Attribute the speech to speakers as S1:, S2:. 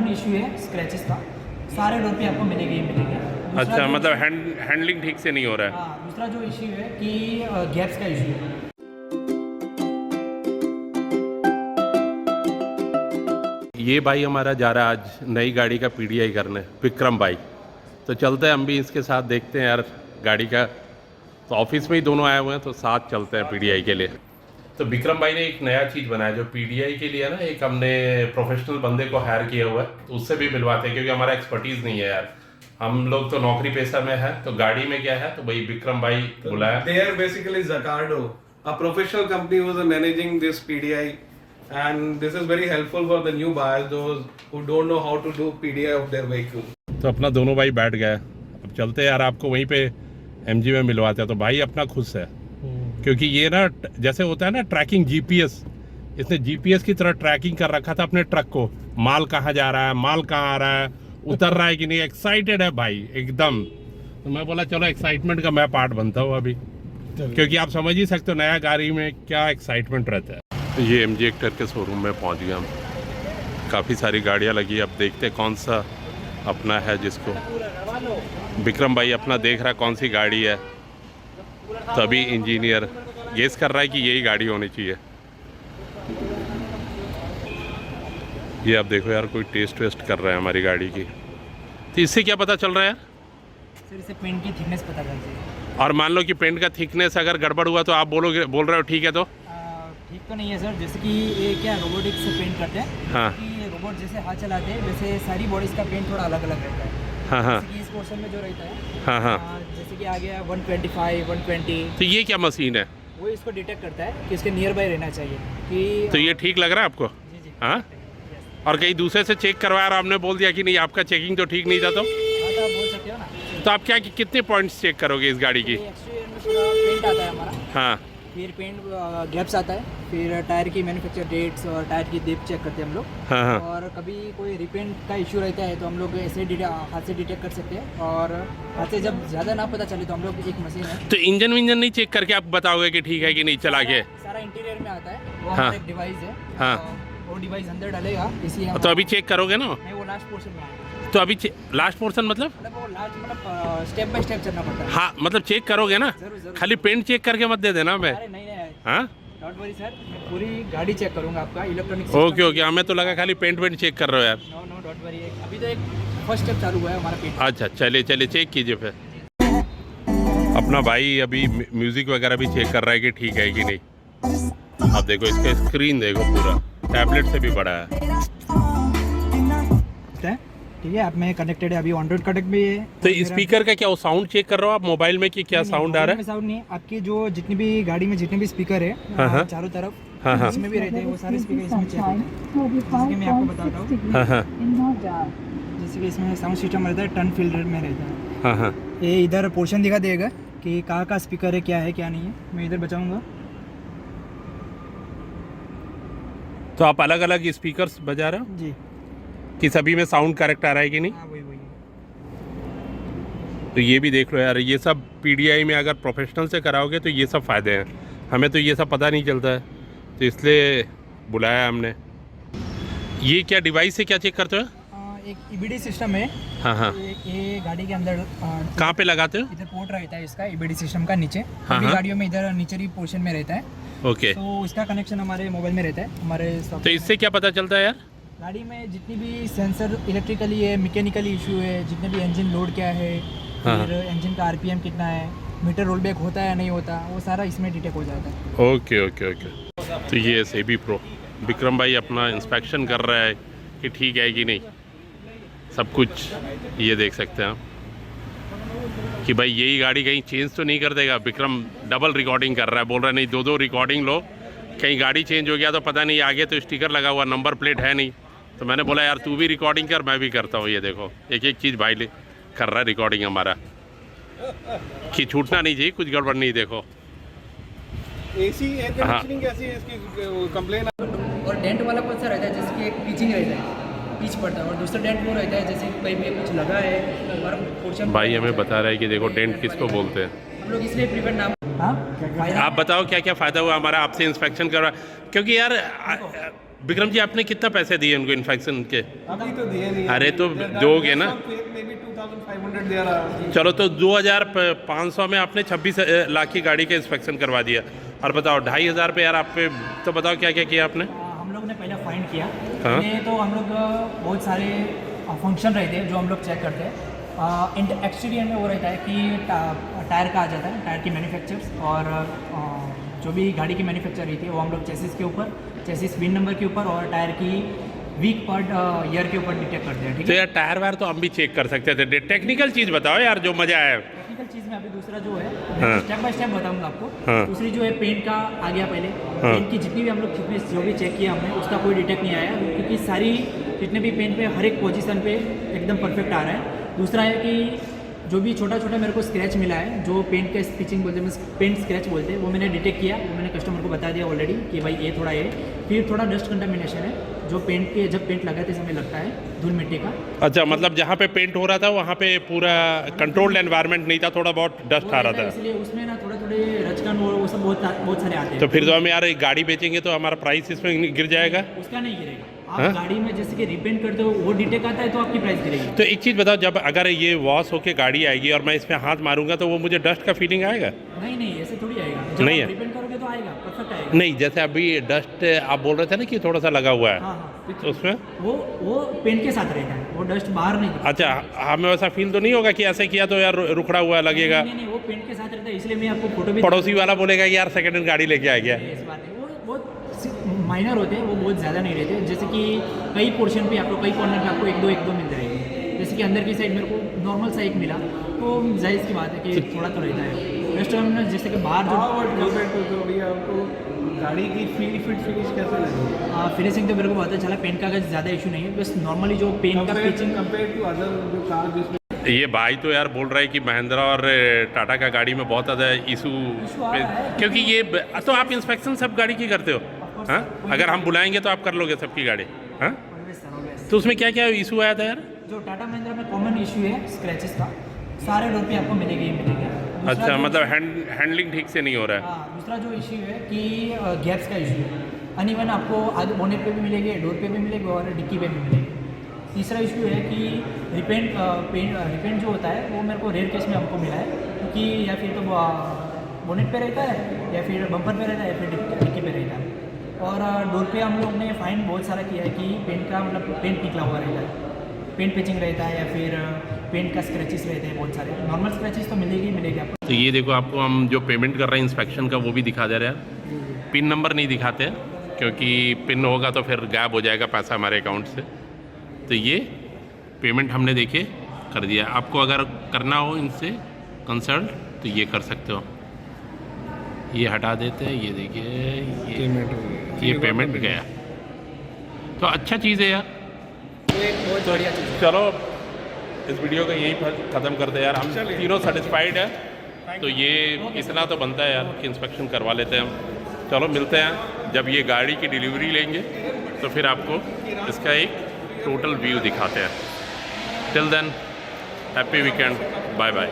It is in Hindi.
S1: कॉमन इशू है स्क्रैचेस का, सारे डोर पे आपको मिलेंगे ही मिलेंगे।
S2: अच्छा, मतलब हैंडलिंग ठीक से नहीं हो रहा है।
S1: हाँ, दूसरा जो इशू है कि गैप्स का इशू है।
S2: ये भाई हमारा जा रहा है आज नई गाड़ी का पीडीआई करने, विक्रम भाई। तो चलते हैं हम भी इसके साथ, देखते हैं यार गाड़ी का। तो ऑफिस में ही दोनों आए हुए हैं, तो साथ चलते हैं पीडीआई के लिए। तो विक्रम भाई ने एक नया चीज़ बनाया जो पीडीआई के लिए ना, एक हमने प्रोफेशनल बंदे को हायर किया हुआ है, तो उससे भी मिलवाते हैं क्योंकि हमारा एक्सपर्टीज़ नहीं है यार। हम लोग तो नौकरी पेशा में है, तो गाड़ी में क्या है, तो भाई विक्रम भाई बुलाया।
S3: They are basically Zacardo, a professional company who is managing this PDI, and this is very helpful for the new buyers, those who don't know how to do PDI of their vehicle.
S2: तो अपना दोनों भाई बैठ गए, अब चलते हैं यार, आपको वहीं पे एमजी में मिलवाते हैं। तो भाई अपना खुश है क्योंकि ये ना जैसे होता है ना ट्रैकिंग जीपीएस, इसने जीपीएस की तरह ट्रैकिंग कर रखा था अपने ट्रक को, माल कहाँ जा रहा है, माल कहाँ आ रहा है, उतर रहा है कि नहीं। एक्साइटेड है भाई एकदम। तो मैं बोला चलो एक्साइटमेंट का मैं पार्ट बनता हूँ अभी, क्योंकि आप समझ ही सकते हो नया गाड़ी में क्या एक्साइटमेंट रहता है। ये एमजी हेक्टर के शोरूम में पहुँच गए हम, काफ़ी सारी गाड़ियाँ लगी। अब देखते हैं कौन सा अपना है जिसको विक्रम भाई अपना देख रहा है कौन सी गाड़ी है। तभी इंजीनियर गेस कर रहा है कि यही गाड़ी होनी चाहिए। ये आप देखो यार, कोई टेस्ट वेस्ट कर रहा है हमारी गाड़ी की। तो इससे क्या पता चल रहा है यार?
S1: सर इससे पेंट की थिकनेस पता चलती है।
S2: और मान लो कि पेंट का थिकनेस अगर गड़बड़ हुआ तो आप बोल रहे हो ठीक है, तो
S1: ठीक तो नहीं है सर, जैसे कि ये क्या रोबोटिक्स से पेंट करते हैं।
S2: हाँ।
S1: कि रोबोट जैसे हाथ चलाते हैं वैसे सारी बॉडीज का पेंट थोड़ा अलग अलग रहता है।
S2: हाँ हाँ
S1: जैसे कि इस पोर्शन में जो रहता है,
S2: हाँ हाँ,
S1: जैसे कि आ गया 125, 120,
S2: तो ये क्या मशीन है?
S1: वो इसको डिटेक्ट करता है कि इसके नियर बाय रहना चाहिए कि।
S2: तो ये ठीक लग रहा है आपको?
S1: जी जी
S2: हाँ।
S1: yes।
S2: और कहीं दूसरे से चेक करवाया और आपने बोल दिया कि नहीं आपका चेकिंग तो ठीक नहीं था, तो
S1: हाँ, तो आप बोल सकते हो ना।
S2: तो आप क्या कितने पॉइंट्स चेक करोगे इस गाड़ी की?
S1: एक्सटीरियर में पूरा पेंट आता है हमारा,
S2: हाँ
S1: फिर पेंट गैप्स आता है, फिर टायर की मैन्युफैक्चर डेट्स और टायर की डेप्थ चेक करते हैं हम लोग।
S2: हाँ हाँ।
S1: और कभी कोई रिपेंट का इशू रहता है तो हम लोग ऐसे हाथ से डिटेक्ट कर सकते हैं, और हाथ से जब ज़्यादा ना पता चले तो हम लोग एक मशीन है।
S2: तो इंजन विंजन नहीं चेक करके आप बताओगे कि ठीक है कि नहीं चला के?
S1: सारा इंटीरियर में आता है, वो
S2: हाँ।
S1: हमारा एक डिवाइस है।
S2: हाँ।
S1: वो डिवाइस अंदर डालेगा, इसी हम
S2: तो अभी चेक करोगे ना?
S1: नहीं, वो लास्ट पोर्शन में आएगा।
S2: तो अभी लास्ट पोर्शन मतलब
S1: वो लास्ट मतलब स्टेप बाय स्टेप चलना पड़ता है।
S2: हाँ, मतलब चेक करोगे ना?
S1: जरूर जरूर।
S2: खाली पेंट चेक करके मत दे देना मैं।
S1: अरे नहीं नहीं,
S2: हाँ
S1: डोंट वरी सर, मैं पूरी गाड़ी चेक करूंगा आपका इलेक्ट्रॉनिक।
S2: ओके ओके, हमें तो लगा खाली पेंट वेंट चेक कर रहे हो यार।
S1: नो नो डोंट वरी, अभी तो एक फर्स्ट स्टेप चालू हुआ है हमारा पेंट।
S2: अच्छा चलिए चलिए, चेक कीजिए फिर। अपना भाई अभी म्यूजिक वगैरह भी चेक कर रहा है कि ठीक है कि नहीं। आप देखो इसका स्क्रीन देखो, पूरा टैबलेट से भी बड़ा है।
S1: ठीक है, आप में कनेक्टेड है, अभी ऑन रोड कनेक्ट भी है।
S2: तो स्पीकर का क्या वो साउंड चेक कर रहे हो आप मोबाइल में कि क्या साउंड आ रहा है?
S1: साउंड नहीं, आपकी जो जितनी भी गाड़ी में जितने भी स्पीकर है
S2: हाँ, हाँ।
S1: चारों तरफ,
S2: हाँ, हाँ।
S1: इसमें भी रहते हैं वो सारे स्पीकर इसमें चेक होते हैं। जैसे कि मैं आपको बताता हूँ,
S2: हाँ हाँ
S1: जैसे कि इसमें साउंड सिस्टम रहता है, टर्न फिल्टर में रहता है।
S2: हाँ हाँ।
S1: ये इधर पोर्शन दिखा देगा कि कहाँ का स्पीकर है, क्या है क्या नहीं है। मैं इधर बचाऊंगा।
S2: तो आप अलग अलग स्पीकर्स बजा रहे हो
S1: जी,
S2: कि सभी में साउंड करेक्ट आ रहा है कि नहीं?
S1: हाँ वही वही।
S2: तो ये भी देख लो यार, ये सब पीडीआई में अगर प्रोफेशनल से कराओगे तो ये सब फ़ायदे हैं। हमें तो ये सब पता नहीं चलता है, तो इसलिए बुलाया हमने। ये क्या डिवाइस से क्या चेक करते हो?
S1: एक ईबीडी सिस्टम है।
S2: हाँ हाँ।
S1: ये गाड़ी के अंदर
S2: कहाँ पे लगाते हो?
S1: इधर पोर्ट रहता है इसका ईबीडी सिस्टम का नीचे।
S2: हाँ,
S1: सभी
S2: हाँ।
S1: गाड़ियों में इधर नीचे ही पोर्शन में रहता है,
S2: ओके।
S1: तो इसका कनेक्शन हमारे मोबाइल में रहता है हमारे
S2: तो इससे क्या पता चलता है यार?
S1: गाड़ी में जितनी भी सेंसर इलेक्ट्रिकली है, मैकेनिकली इशू है, जितने भी इंजन लोड क्या है,
S2: हाँ।
S1: फिर इंजन का आरपीएम कितना है, मीटर रोल बैक होता है या नहीं होता, वो सारा इसमें डिटेक्ट हो जाता है।
S2: Okay okay okay. तो ये सेबी प्रो विक्रम भाई अपना इंस्पेक्शन कर रहा है कि ठीक है कि नहीं सब कुछ। ये देख सकते हैं आप कि भाई यही गाड़ी कहीं चेंज तो नहीं कर देगा। विक्रम डबल रिकॉर्डिंग कर रहा है, बोल रहा है नहीं दो रिकॉर्डिंग लो, कहीं गाड़ी चेंज हो गया तो पता नहीं, आगे तो स्टिकर लगा हुआ, नंबर प्लेट है नहीं। तो मैंने बोला यार तू भी रिकॉर्डिंग कर, मैं भी करता हूँ। ये देखो एक एक चीज़ भाई कर रहा है रिकॉर्डिंग हमारा, कि छूटना नहीं चाहिए, कुछ गड़बड़ नहीं। देखो
S3: एसी एयर कंडीशनिंग कैसी है इसकी, कंप्लेन?
S1: और डेंट वाला कौन सा रहता है, जैसे कि एक पिचिंग रहता है, पिच पड़ता है, और दूसरा डेंट वो रहता है जैसे कहीं पे कुछ लगा है और पोर्शन।
S2: भाई हमें बता रहा है कि देखो डेंट किसको बोलते हैं।
S1: हम लोग इसलिए प्रिवेंट नाम। हाँ,
S2: आप बताओ क्या क्या फ़ायदा हुआ हमारा आपसे इंस्पेक्शन करवा, क्योंकि यार विक्रम जी आपने कितना पैसे दिए उनको इन्फेक्शन के?
S3: अभी तो दिए नहीं।
S2: अरे तो दोगे ना।
S3: Maybe 2,500 दे रहा।
S2: चलो तो 2,500 में आपने 26 लाख की गाड़ी का इंस्पेक्शन करवा दिया, और बताओ 2,500 पे यार आप पे, तो बताओ क्या क्या किया आपने?
S1: हम लोग ने पहले फाइंड किया।
S2: हाँ।
S1: पहले तो हम लोग बहुत सारे फंक्शन रहते हैं जो हम लोग चेक करते हैं। एक्सटीरियर में वो रहता है कि टायर का आ जाता है, टायर की मैन्युफैक्चर्स, और जो भी गाड़ी की मैन्युफैक्चर रहती है वो हम लोग चेसिस के ऊपर, चेसिस विन नंबर के ऊपर और टायर की वीक पार्ट ईयर के ऊपर डिटेक्ट करते हैं। ठीक
S2: तो
S1: है,
S2: यार टायर वायर तो हम भी चेक कर सकते थे, टेक्निकल चीज़ बताओ यार जो मज़ा आया।
S1: टेक्निकल चीज़ में अभी दूसरा जो है,
S2: हाँ।
S1: स्टेप बाय स्टेप बताऊंगा आपको।
S2: हाँ।
S1: दूसरी जो है पेंट का आ गया पहले। पेंट की जितनी भी हम लोग थिकनेस जो भी चेक किया हमने, उसका कोई डिटेक्ट नहीं आया, क्योंकि सारी जितने भी पेंट पे हर एक पोजीशन पे एकदम परफेक्ट आ रहा है। दूसरा है कि जो भी छोटा छोटा मेरे को स्क्रैच मिला है, जो पेंट का स्टिचिंग बोलते हैं, पेंट स्क्रैच बोलते हैं, वो मैंने डिटेक्ट किया, वो मैंने कस्टमर को बता दिया ऑलरेडी कि भाई ये थोड़ा है। फिर थोड़ा डस्ट कंटामिनेशन है जो पेंट के, जब पेंट लगाते समय लगता है, धूल मिट्टी का।
S2: अच्छा, मतलब जहाँ पे पेंट हो रहा था वहाँ पे पूरा कंट्रोल्ड एनवायरनमेंट नहीं था, थोड़ा बहुत डस्ट आ रहा था,
S1: इसलिए उसमें ना थोड़े थोड़े रचकन वो सब बहुत सारे आते हैं।
S2: तो फिर तो हम यार एक गाड़ी बेचेंगे तो हमारा प्राइस इसमें गिर जाएगा।
S1: उसका नहीं गिरेगा। आप
S2: हाँ?
S1: गाड़ी में जैसे कि रिपेंट करते हो वो डिटेक्ट आता है तो आपकी प्राइस गिरेगी।
S2: तो एक चीज़ बताओ, जब अगर ये वॉश होके गाड़ी आएगी और मैं इसमें हाथ मारूंगा तो वो मुझे डस्ट का फीलिंग आएगा?
S1: नहीं, ऐसे थोड़ी आएगा। जब
S2: नहीं
S1: आप
S2: है।
S1: रिपेंट करोगे तो आएगा, परफेक्ट आएगा।
S2: नहीं, जैसे अभी डस्ट आप बोल रहे थे ना कि थोड़ा सा लगा हुआ है,
S1: हाँ,
S2: तो उसमें
S1: वो पेंट के साथ रहता है, वो डस्ट बाहर नहीं दिखता।
S2: अच्छा, हमें वैसा फील तो नहीं होगा कि ऐसे किया तो यार रुखड़ा हुआ लगेगा?
S1: नहीं, वो पेंट के साथ रहता है, इसलिए मैं आपको फोटो भी
S2: पड़ोसी वाला बोलेगा कि यार सेकंड हैंड गाड़ी लेके आ गया।
S1: इस बात है, वो बहुत माइनर होते हैं, वो बहुत ज़्यादा नहीं रहते। जैसे कि कई पोर्शन पे आपको, कई कॉर्नर पे आपको एक दो मिलते रहेंगे। जैसे कि अंदर की साइड मेरे को नॉर्मल सा एक मिला, तो जायज़ की बात है कि थोड़ा तो रहता है। रेस्टोरेंट जैसे कि बाहर
S3: जो गाड़ी की फिनिश कैसे लगी?
S1: फिनिशिंग तो मेरे को बहुत अच्छा लगा। पेंट का अगर ज़्यादा इशू नहीं है, बस नॉर्मली जो पेंट का पिचिंग
S3: कंपेयर टू अदर जो कार जिसमें
S2: ये भाई तो यार बोल रहा है कि महिंद्रा और टाटा का गाड़ी में बहुत ज़्यादा इशू,
S1: आ रहा है।
S2: क्योंकि ये तो आप इंस्पेक्शन सब गाड़ी की करते हो, हाँ? अगर हम बुलाएंगे तो आप कर लोगे सबकी गाड़ी, हाँ? तो उसमें क्या क्या इशू आया था यार?
S1: जो टाटा महिंद्रा में कॉमन इशू है स्क्रैचेस का, सारे डोर पे आपको मिलेगी ही मिलेगी।
S2: अच्छा, मतलब हैंडलिंग ठीक से नहीं हो रहा है।
S1: हाँ, दूसरा जो इशू है कि गैप्स का इशू है, अनइवन आपको आगे बोनेट पे भी मिलेंगे, डोर पे भी मिलेंगे और डिक्की पे भी मिलेंगे। तीसरा इशू है कि रिपेंट जो होता है वो मेरे को रेयर केस में हमको मिला है, क्योंकि या फिर तो बोनेट पे रहता है, या फिर बम्पर पे रहता है, या फिर डिक्की पे रहता है। और डोर पे हम लोग ने फाइन बहुत सारा किया है कि पेंट का मतलब पेंट निकला हुआ रहता है, पेंट पिचिंग रहता है, या फिर पेंट का स्क्रैचेस रहते हैं बहुत सारे। नॉर्मल स्क्रैचेस तो मिलेगी आपको।
S2: तो ये देखो, आपको हम जो पेमेंट कर रहे हैं इंस्पेक्शन का वो भी दिखा दे रहे हैं। पिन नंबर नहीं दिखाते हैं, क्योंकि पिन होगा तो फिर गायब हो जाएगा पैसा हमारे अकाउंट से। तो ये पेमेंट हमने देखिए कर दिया। आपको अगर करना हो इनसे कंसल्ट तो ये कर सकते हो। ये हटा देते हैं, ये देखिए ये पेमेंट गया, तो अच्छा चीज़ है यार,
S1: बहुत बढ़िया चीज़ है।
S2: चलो इस वीडियो का यही ख़त्म करते हैं यार। हम तीनों सेटिस्फाइड है, तो ये इतना तो बनता है यार कि इंस्पेक्शन करवा लेते हैं हम। चलो मिलते हैं जब ये गाड़ी की डिलीवरी लेंगे तो फिर आपको इसका एक टोटल व्यू दिखाते हैं। Till then happy weekend, bye bye.